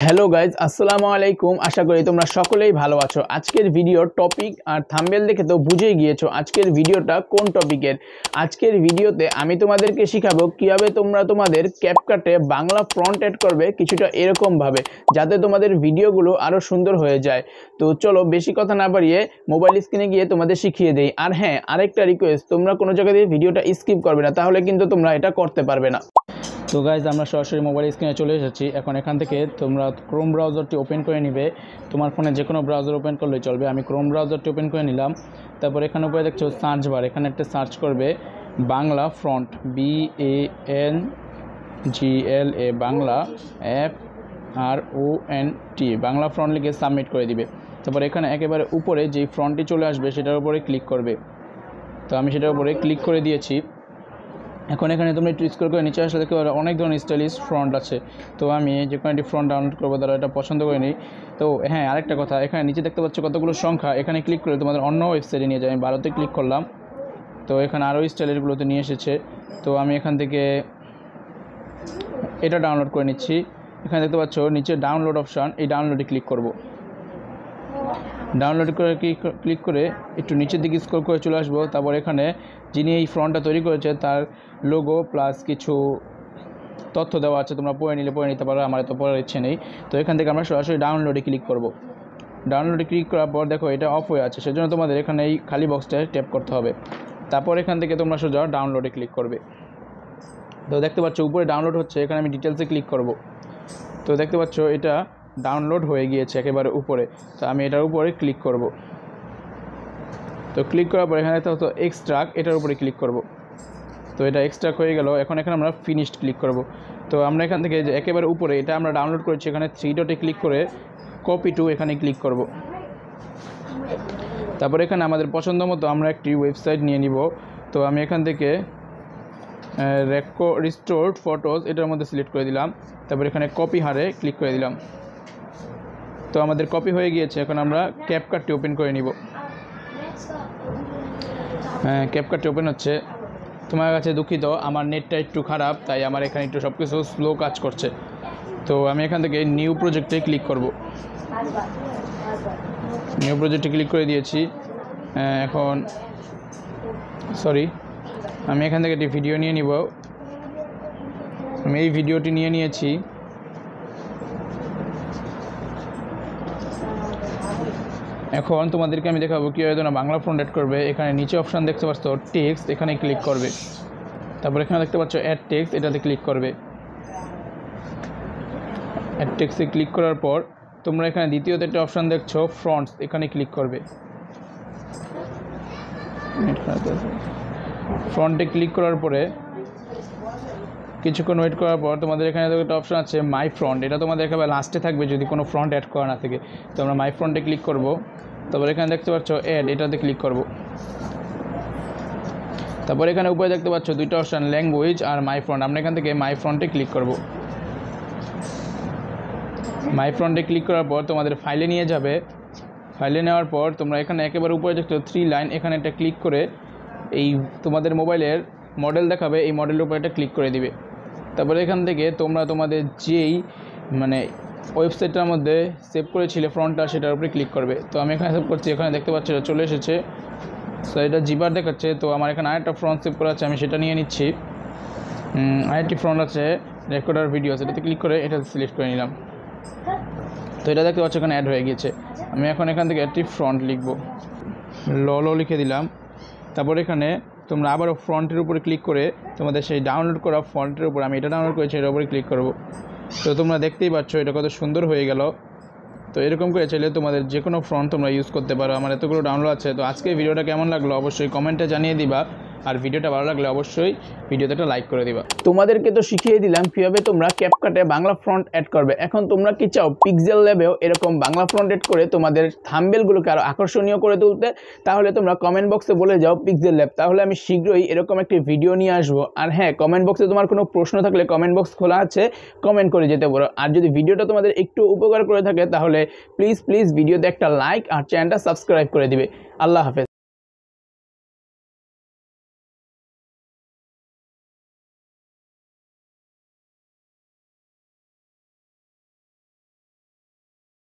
Hello guys, আসসালামু আলাইকুম। আশা করি তোমরা সকলেই ভালো আছো। আজকের ভিডিওর টপিক আর থাম্বনেল দেখে তো বুঝেই গিয়েছো আজকের ভিডিওটা কোন টপিকের। আজকের ভিডিওতে আমি তোমাদেরকে শিখাবো কিভাবে তোমরা তোমাদের ক্যাপকাটে বাংলা ফন্ট অ্যাড করবে কিছুটা এরকমভাবে, যাতে তোমাদের ভিডিওগুলো আরও সুন্দর হয়ে যায়। তো চলো বেশি কথা না বাড়িয়ে মোবাইল স্ক্রিনে গিয়ে তোমাদের শিখিয়ে দেই। আর হ্যাঁ, আরেকটা রিকোয়েস্ট, তোমরা কোনো জায়গা দিয়ে ভিডিওটা স্কিপ করবে না, তাহলে কিন্তু তোমরা এটা করতে পারবে না। তো গাইজ, আমরা সরাসরি মোবাইল স্ক্রিনে চলে এসেছি। এখন এখান থেকে তোমরা ক্রোম ব্রাউজারটি ওপেন করে নিবে। তোমার ফোনে যে কোনো ব্রাউজার ওপেন করলেই চলবে। আমি ক্রোম ব্রাউজারটি ওপেন করে নিলাম। তারপর এখানে উপরে দেখছো সার্চ বার, এখানে একটা সার্চ করবে Bangla front, BANGLA, Bangla FRONT, Bangla front লিখে সাবমিট করে দিবে। তারপর এখানে একেবারে উপরে যেই ফ্রন্টটি চলে আসবে সেটার উপরে ক্লিক করবে। তো আমি সেটার উপরে ক্লিক করে দিয়েছি। এখন এখানে তোমরা একটু স্ক্রল করে নিচে আসলে দেখতে পারো অনেক ধরনের স্টাইলিশ ফ্রন্ট আছে। তো আমি যে কোনো একটি ফ্রন্ট ডাউনলোড করবো, তারা এটা পছন্দ করে নিই। তো হ্যাঁ, আরেকটা কথা, এখানে নিচে দেখতে পাচ্ছ কতগুলো সংখ্যা, এখানে ক্লিক করে তোমাদের অন্য ওয়েবসাইটে নিয়ে যায়। আমি 12তে ক্লিক করলাম, তো এখানে আরও স্টাইলেরগুলোতে নিয়ে এসেছে। তো আমি এখান থেকে এটা ডাউনলোড করে নিচ্ছি। এখানে দেখতে পাচ্ছ নিচে ডাউনলোড অপশান, এই ডাউনলোডে ক্লিক করব। ডাউনলোড করে ক্লিক করে একটু নিচের দিকে স্ক্রল করে চলে আসবো। তারপর এখানে যিনি এই ফ্রন্টটা তৈরি করেছে তার লোগো প্লাস কিছু তথ্য দেওয়া আছে, তোমরা পড়ে নিতে পারো, আমার এত পড়ার ইচ্ছে নেই। তো এখান থেকে আমরা সরাসরি ডাউনলোডে ক্লিক করব। ডাউনলোডে ক্লিক করার পর দেখো এটা অফ হয়ে আছে, সেজন্য তোমাদের এখানে এই খালি বক্সটায় ট্যাপ করতে হবে। তারপর এখান থেকে তোমরা সোজা ডাউনলোডে ক্লিক করবে। তো দেখতে পাচ্ছ উপরে ডাউনলোড হচ্ছে, এখানে আমি ডিটেলসে ক্লিক করব। তো দেখতে পাচ্ছ এটা ডাউনলোড হয়ে গিয়েছে একেবারে উপরে। তো আমি এটার উপরে ক্লিক করব। তো ক্লিক করার পর এখানে দেখতে পাচ্ছ এক্সট্রাক্ট, এটার উপরে ক্লিক করব। তো এটা এক্সট্রাক্ট হয়ে গেল। এখন এখানে আমরা ফিনিশড ক্লিক করব। তো আমরা এখান থেকে যে একেবারে উপরে এটা আমরা ডাউনলোড করেছি, এখানে 3 ডটে ক্লিক করে কপি টু এখানে ক্লিক করব। তারপর এখানে আমাদের পছন্দ মতো আমরা একটি ওয়েবসাইট নিয়ে নিব। তো আমি এখান থেকে রিস্টোরড ফটোজ এটার মধ্যে সিলেক্ট করে দিলাম। তারপর এখানে কপি হারে ক্লিক করে দিলাম। তো আমাদের কপি হয়ে গিয়েছে। এখন আমরা ক্যাপকাটটি ওপেন করে নিব। ক্যাপকাটটি ওপেন হচ্ছে। তোমার কাছে দুঃখিত, আমার নেটটা একটু খারাপ, তাই আমার এখানে একটু সব কিছু স্লো কাজ করছে। তো আমি এখান থেকে নিউ প্রজেক্টে ক্লিক করব। নিউ প্রজেক্টে ক্লিক করে দিয়েছি। এখন আমি এখান থেকে একটি ভিডিও নিয়ে নিব। আমি এই ভিডিওটি নিয়ে নিয়েছি। এখন তোমাদেরকে আমি দেখাবো কীভাবে তোমরা বাংলা ফন্ট অ্যাড করবে। এখানে নিচে অপশান দেখতে পাচ্ছ টেক্সট, এখানে ক্লিক করবে। তারপর এখানে দেখতে পাচ্ছ অ্যাড টেক্সট, এটাতে ক্লিক করবে। অ্যাড টেক্সটে ক্লিক করার পর তোমরা এখানে দ্বিতীয়তে একটা অপশান দেখছো ফ্রন্টস, এখানে ক্লিক করবে। ফ্রন্টে ক্লিক করার পরে কিছুক্ষণ ওয়েট করার পর তোমাদের এখানে একটা অপশান আছে মাই ফ্রন্ট, এটা তোমাদের একেবারে লাস্টে থাকবে যদি কোনো ফ্রন্ট অ্যাড করা না থাকে। তো আমরা মাই ফ্রন্টে ক্লিক করব। তারপর এখানে দেখতে পাচ্ছ অ্যাড, এটাতে ক্লিক করব। তারপর এখানে উপরে দেখতে পাচ্ছ দুইটা অপশান ল্যাঙ্গুয়েজ আর মাই ফ্রন্ট, আমরা এখান থেকে মাই ফ্রন্টে ক্লিক করব। মাই ফ্রন্টে ক্লিক করার পর তোমাদের ফাইলে নিয়ে যাবে। ফাইলে নেওয়ার পর তোমরা এখানে একেবারে উপরে দেখছো 3 লাইন, এখানে একটা ক্লিক করে এই তোমাদের মোবাইলের মডেল দেখাবে, এই মডেলের উপরে একটা ক্লিক করে দিবে। তারপরে এখান থেকে তোমরা তোমাদের যেই ওয়েবসাইটটার মধ্যে সেভ করেছিলে ফ্রন্টটা, সেটার উপরে ক্লিক করবে। তো আমি এখানে সেভ করছি, এখানে দেখতে পাচ্ছি এটা চলে এসেছে। সো এটা জিবার দেখাচ্ছে। তো আমার এখানে আরেকটা ফ্রন্ট সেভ করা আছে, আমি সেটা নিয়ে নিচ্ছি। আরেকটি ফ্রন্ট আছে রেকর্ডার ভিডিও, সেটাতে ক্লিক করে এটা সিলেক্ট করে নিলাম। তো এটা দেখতে পাচ্ছ এখানে অ্যাড হয়ে গিয়েছে। আমি এখন এখান থেকে একটি ফ্রন্ট লিখব, লো লিখে দিলাম। তারপর এখানে তোমরা আবারও ফ্রন্টের উপরে ক্লিক করে তোমাদের সেই ডাউনলোড করা ফন্টের উপর, আমি এটা ডাউনলোড করেছি, এটার উপরে ক্লিক করব। তো তোমরা দেখতেই পাচ্ছ এটা কত সুন্দর হয়ে গেল। তো এরকম করে চাইলে তোমাদের যে কোনো ফ্রন্ট তোমরা ইউজ করতে পারো। আমার এতগুলো ডাউনলোড আছে। তো আজকে ভিডিওটা কেমন লাগলো অবশ্যই কমেন্টে জানিয়ে দিবা, আর ভিডিওটা ভালো লাগলে অবশ্যই ভিডিওতে একটা লাইক করে দিবা। তোমাদেরকে তো শিখিয়ে দিলাম কীভাবে তোমরা ক্যাপকাটে বাংলা ফ্রন্ট অ্যাড করবে। এখন তোমরা কি চাও পিক্সেল ল্যাবেও এরকম বাংলা ফ্রন্ট অ্যাড করে তোমাদের থাম্বনেলগুলোকে আরও আকর্ষণীয় করে তুলতে? তাহলে তোমরা কমেন্ট বক্সে বলে যাও পিক্সেল ল্যাব, তাহলে আমি শীঘ্রই এরকম একটি ভিডিও নিয়ে আসবো। আর হ্যাঁ, কমেন্ট বক্সে তোমার কোনো প্রশ্ন থাকলে কমেন্ট বক্স খোলা আছে, কমেন্ট করে যেতে পারো। আর যদি ভিডিওটা তোমাদের একটু উপকার করে থাকে তাহলে প্লিজ ভিডিওতে একটা লাইক আর চ্যানেলটা সাবস্ক্রাইব করে দিবে। আল্লাহ হাফেজ।